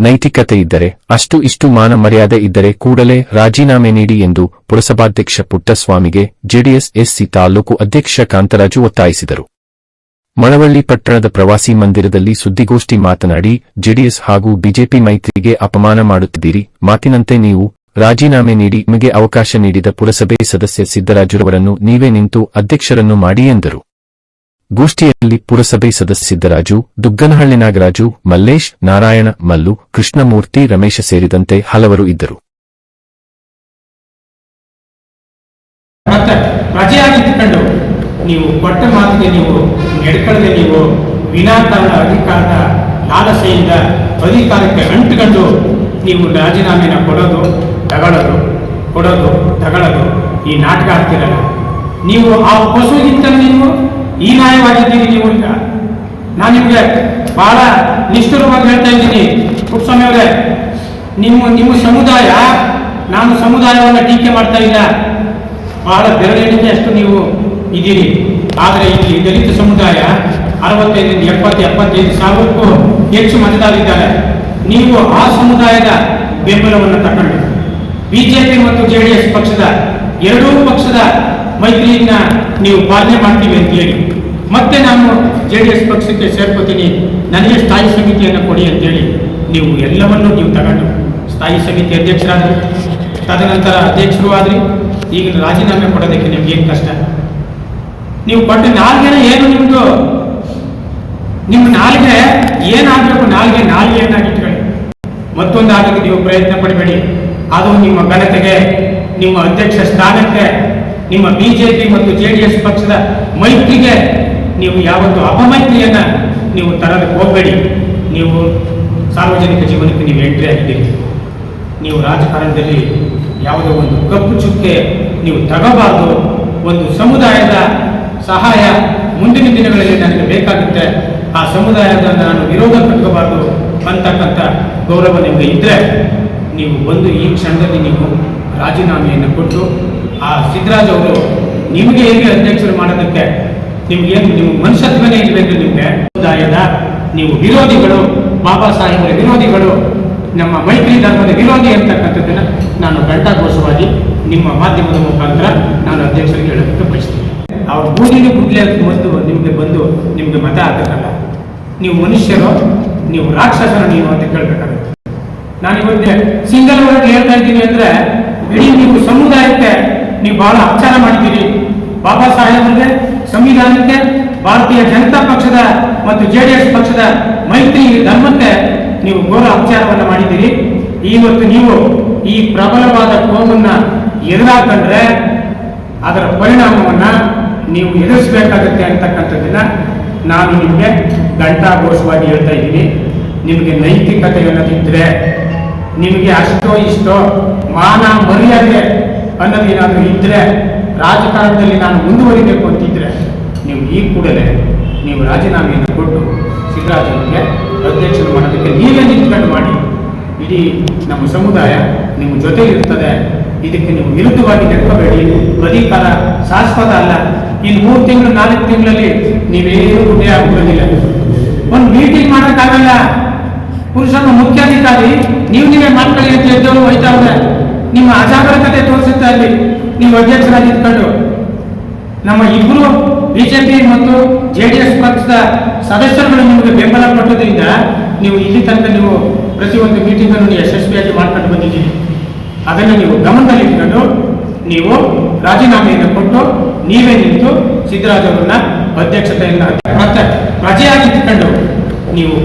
ನೈತಿಕತೆ ಇದ್ದರೆ, ಅಷ್ಟು ಇಷ್ಟು ಮಾನ ಮರ್ಯಾದೆ ಇದ್ದರೆ ಕೂಡಲೇ ರಾಜೀನಾಮೆ ನೀಡಿ ಎಂದು ಪುರಸಭಾಧ್ಯಕ್ಷ ಪುಟ್ಟಸ್ವಾಮಿಗೆ ಜೆಡಿಎಸ್ ಎಸ್ಸಿ ತಾಲೂಕು ಅಧ್ಯಕ್ಷ ಕಾಂತರಾಜು ಒತ್ತಾಯಿಸಿದರು. ಮಳವಳ್ಳಿ ಪಟ್ಟಣದ ಪ್ರವಾಸಿ ಮಂದಿರದಲ್ಲಿ ಸುದ್ದಿಗೋಷ್ಠಿ ಮಾತನಾಡಿ, ಜೆಡಿಎಸ್ ಹಾಗೂ ಬಿಜೆಪಿ ಮೈತ್ರಿಗೆ ಅಪಮಾನ ಮಾಡುತ್ತಿದ್ದೀರಿ. ಮಾತಿನಂತೆ ನೀವು ರಾಜೀನಾಮೆ ನೀಡಿ. ನಿಮಗೆ ಅವಕಾಶ ನೀಡಿದ ಪುರಸಭೆ ಸದಸ್ಯ ಸಿದ್ದರಾಜುರವರನ್ನು ನೀವೇ ನಿಂತು ಅಧ್ಯಕ್ಷರನ್ನು ಮಾಡಿ ಎಂದರು. ಗೋಷ್ಠಿಯಲ್ಲಿ ಪುರಸಭೆ ಸದಸ್ಯ ಸಿದ್ದರಾಜು, ದುಗ್ಗನಹಳ್ಳಿ ನಾಗರಾಜು, ಮಲ್ಲೇಶ್, ನಾರಾಯಣ, ಮಲ್ಲು, ಕೃಷ್ಣಮೂರ್ತಿ, ರಮೇಶ ಸೇರಿದಂತೆ ಹಲವರು ಇದ್ದರು. ಪ್ರಜೆಯಾಗಿದ್ದುಕೊಂಡು ನೀವು ಕೊಟ್ಟ ಮಾತಿಗೆ ನೀವು ನಡ್ಕೊಳ್ಳದೆ ನೀವು ವಿನಾಕಾರಣ ಅಧಿಕಾರದ ಲಾಲಸೆಯಿಂದ ಅಧಿಕಾರಕ್ಕೆ ಅಂಟುಕೊಂಡು ನೀವು ರಾಜೀನಾಮೆನ ಕೊಡೋದು ತಗೊಳ್ಳೋದು ಕೊಡೋದು ತಗೊಳ್ಳೋದು ಈ ನಾಟಕ ಆಗ್ತಿರಲ್ಲ. ನೀವು ಆ ಪಶುಗಿಂತ ನೀವು ಹೀನಾಯವಾಗಿದ್ದೀರಿ. ನೀವು ಈಗ ನಾನು ನಿಮಗೆ ಬಹಳ ನಿಷ್ಠುರವಾಗಿ ಹೇಳ್ತಾ ಇದ್ದೀನಿ ಪುಟ್ಟಸ್ವಾಮಿ ಅವರೇ, ನಿಮ್ಮ ಸಮುದಾಯ, ನಾನು ಸಮುದಾಯವನ್ನು ಟೀಕೆ ಮಾಡ್ತಾ ಇಲ್ಲ, ಬಹಳ ಬೆರಳೆಣಿಕೆ ಅಷ್ಟು ನೀವು ಇದ್ದೀರಿ. ಆದರೆ ಇಲ್ಲಿ ದಲಿತ ಸಮುದಾಯ 65 75 ಸಾವಿರಕ್ಕೂ ಹೆಚ್ಚು ಮತದಾರರಿದ್ದಾರೆ. ನೀವು ಆ ಸಮುದಾಯದ ಬೆಂಬಲವನ್ನು ತಗೊಂಡು ಬಿಜೆಪಿ ಮತ್ತು ಜೆಡಿಎಸ್ ಪಕ್ಷದ ಎರಡೂ ಪಕ್ಷದ ಮೈತ್ರಿಯನ್ನ ನೀವು ಪಾಲನೆ ಮಾಡ್ತೀವಿ ಅಂತ ಹೇಳಿ ಮತ್ತೆ ನಾನು ಜೆಡಿಎಸ್ ಪಕ್ಷಕ್ಕೆ ಸೇರ್ಕೋತೀನಿ, ನನಗೆ ಸ್ಥಾಯಿ ಸಮಿತಿಯನ್ನು ಕೊಡಿ ಅಂತೇಳಿ ನೀವು ಎಲ್ಲವನ್ನೂ ನೀವು ತಗೊಂಡು ಸ್ಥಾಯಿ ಸಮಿತಿ ಅಧ್ಯಕ್ಷರಾದ್ರಿ, ತದನಂತರ ಅಧ್ಯಕ್ಷರು ಆದ್ರಿ. ಈಗ ರಾಜೀನಾಮೆ ಕೊಡೋದಕ್ಕೆ ನಿಮ್ಗೆ ಏನು ಕಷ್ಟ? ನೀವು ಕೊಟ್ಟ ನಾಲ್ಗೆನ ಏನು ನಿಮ್ದು? ನಿಮ್ಮ ನಾಲ್ಗೆ ಏನಾಗಬೇಕು? ನಾಲ್ಗೆಯನ್ನಾಗಿಟ್ಕೊಳ್ಳಿ. ಮತ್ತೊಂದು ಆಗಕ್ಕೆ ನೀವು ಪ್ರಯತ್ನ ಪಡಬೇಡಿ. ಅದು ನಿಮ್ಮ ಘನತೆಗೆ, ನಿಮ್ಮ ಅಧ್ಯಕ್ಷ ಸ್ಥಾನಕ್ಕೆ, ನಿಮ್ಮ ಬಿಜೆಪಿ ಮತ್ತು ಜೆಡಿಎಸ್ ಪಕ್ಷದ ಮೈತ್ರಿಗೆ ನೀವು ಯಾವತ್ತೂ ಅಪಮೈತ್ರಿಯನ್ನ ನೀವು ತರಲಿಕ್ಕೆ ಹೋಗಬೇಡಿ. ನೀವು ಸಾರ್ವಜನಿಕ ಜೀವನಕ್ಕೆ ನೀವು ಎಂಟ್ರಿ ಆಗಿದ್ದೀರಿ. ನೀವು ರಾಜಕಾರಣದಲ್ಲಿ ಯಾವುದೋ ಒಂದು ಕಪ್ಪು ಚುಕ್ಕೆ ನೀವು ತಗೋಬಾರ್ದು. ಒಂದು ಸಮುದಾಯದ ಸಹಾಯ ಮುಂದಿನ ದಿನಗಳಲ್ಲಿ ನನಗೆ ಬೇಕಾಗುತ್ತೆ, ಆ ಸಮುದಾಯದ ನಾನು ವಿರೋಧ ಕಟ್ಕೋಬಾರ್ದು ಅಂತಕ್ಕಂಥ ಗೌರವ ನಿಮಗೆ ಇದ್ದರೆ ನೀವು ಬಂದು ಈ ಕ್ಷಣದಲ್ಲಿ ನೀವು ರಾಜೀನಾಮೆಯನ್ನು ಕೊಟ್ಟು ಆ ಸಿದ್ದರಾಜ್ ಅವರು ನಿಮಗೆ ಹೇಗೆ ಅಧ್ಯಕ್ಷರು ಮಾಡೋದಕ್ಕೆ ನಿಮ್ಗೇನು ನಿಮ್ಮ ಮನುಷ್ಯತ್ವನೇ ಇರಬೇಕು. ನಿಮಗೆ ಸಮುದಾಯದ ನೀವು ವಿರೋಧಿಗಳು, ಬಾಬಾ ಸಾಹೇಬರ ವಿರೋಧಿಗಳು, ನಮ್ಮ ಮೈತ್ರಿ ಧರ್ಮದ ವಿರೋಧಿ ಅಂತಕ್ಕಂಥದ್ದನ್ನು ನಾನು ಘಂಟಾಘೋಷವಾಗಿ ನಿಮ್ಮ ಮಾಧ್ಯಮದ ಮುಖಾಂತರ ನಾನು ಅಧ್ಯಕ್ಷರಿಗೆ ಹೇಳೋದಕ್ಕೆ ಬಯಸ್ತೀನಿ. ಅವ್ರ ಬೂದಿನ ಗುಡ್ಲೆ ಮತ್ತು ನಿಮಗೆ ಬಂದು ನಿಮಗೆ ಮತ ಹಾಕಲ್ಲ. ನೀವು ಮನುಷ್ಯರು, ನೀವು ರಾಕ್ಷಸರು ನೀವು ಅಂತ ಕೇಳಬೇಕಾಗುತ್ತೆ. ನಾನು ಇವತ್ತು ಸಿಂಗಲ್ ವರ್ಡ್ ಹೇಳ್ತಾ ಇದ್ದೀನಿ ಅಂದರೆ ಇಡೀ ನೀವು ಸಮುದಾಯಕ್ಕೆ ನೀವು ಬಹಳ ಅಪಚಾರ ಮಾಡಿದ್ದೀರಿ. ಬಾಬಾ ಸಾಹೇಬರಿಗೆ, ಸಂವಿಧಾನಕ್ಕೆ, ಭಾರತೀಯ ಜನತಾ ಪಕ್ಷದ ಮತ್ತು ಜೆಡಿಎಸ್ ಪಕ್ಷದ ಮೈತ್ರಿ ಧರ್ಮಕ್ಕೆ ನೀವು ಘೋರ ಅಪಚಾರವನ್ನು ಮಾಡಿದ್ದೀರಿ. ಇವತ್ತು ನೀವು ಈ ಪ್ರಬಲವಾದ ಕೋಮನ್ನ ಎದುರಾಕೊಂಡ್ರೆ ಅದರ ಪರಿಣಾಮವನ್ನ ನೀವು ಎದುರಿಸಬೇಕಾಗುತ್ತೆ ಅಂತಕ್ಕಂಥದ್ದನ್ನ ನಾನು ನಿಮಗೆ ಘಂಟಾಘೋಷವಾಗಿ ಹೇಳ್ತಾ ಇದ್ದೀನಿ. ನಿಮಗೆ ನೈತಿಕತೆ ಅನ್ನೋದಿದ್ರೆ, ನಿಮಗೆ ಅಷ್ಟೋ ಇಷ್ಟೋ ಮಾನ ಮರ್ಯಾದೆ ಅನ್ನೋದೇನಾದರೂ ಇದ್ರೆ, ರಾಜಕಾರಣದಲ್ಲಿ ನಾನು ಮುಂದುವರಿಬೇಕು ಅಂತಿದ್ರೆ ನೀವು ಈ ಕೂಡಲೇ ನೀವು ರಾಜೀನಾಮೆಯನ್ನು ಕೊಟ್ಟು ಸಿದ್ದರಾಜನಿಗೆ ಅಧ್ಯಕ್ಷರು ಮಾಡೋದಕ್ಕೆ ನೀವೇ ನಿಂತ್ಕೊಂಡು ಮಾಡಿ. ಇಡೀ ನಮ್ಮ ಸಮುದಾಯ ನಿಮ್ಮ ಜೊತೆ ಇರ್ತದೆ. ಇದಕ್ಕೆ ನೀವು ವಿರುದ್ಧವಾಗಿ ನಡ್ಕೋಬೇಡಿ. ಅಧಿಕಾರ ಶಾಶ್ವತ ಅಲ್ಲ. ಇನ್ನು 3 ತಿಂಗಳು 4 ತಿಂಗಳಲ್ಲಿ ನೀವೇನು ಗುಡ್ಡೆ ಆಗೋದಿಲ್ಲ. ಒಂದು ಮೀಟಿಂಗ್ ಮಾಡೋಕ್ಕಾಗಲ್ಲ. ಪುರುಷನ ಮುಖ್ಯಾಧಿಕಾರಿ ನೀವೇ ಮಾಡ್ಕೊಳ್ಳಿ ಅಂತ ಎದ್ದವರು ಹೋಯ್ತಾವ್ರೆ. ನಿಮ್ಮ ಅಜಾಗರೂಕತೆ ತೋರಿಸುತ್ತಾ ಇಲ್ಲಿ ನೀವು ಅಧ್ಯಕ್ಷರಾಗಿ ಇಟ್ಕೊಂಡು ನಮ್ಮ ಇಬ್ಬರು ಬಿಜೆಪಿ ಮತ್ತು ಜೆಡಿಎಸ್ ಪಕ್ಷದ ಸದಸ್ಯರುಗಳು ನಿಮಗೆ ಬೆಂಬಲ ಕೊಟ್ಟೋದ್ರಿಂದ ನೀವು ಇಲ್ಲಿ ತನಕ ನೀವು ಪ್ರತಿಯೊಂದು ಮೀಟಿಂಗ್ ಅನ್ನು ಯಶಸ್ವಿಯಾಗಿ ಮಾಡ್ಕೊಂಡು ಬಂದಿದ್ದೀರಿ. ಅದನ್ನು ನೀವು ಗಮನದಲ್ಲಿಟ್ಕೊಂಡು ನೀವು ರಾಜೀನಾಮೆಯನ್ನು ಕೊಟ್ಟು ನೀವೇ ನಿಂತು ಸಿದ್ದರಾಜ್ ಅವರನ್ನ ಅಧ್ಯಕ್ಷತೆಯನ್ನು ಪ್ರಜೆಯಾಗಿ ಇಟ್ಕೊಂಡು ನೀವು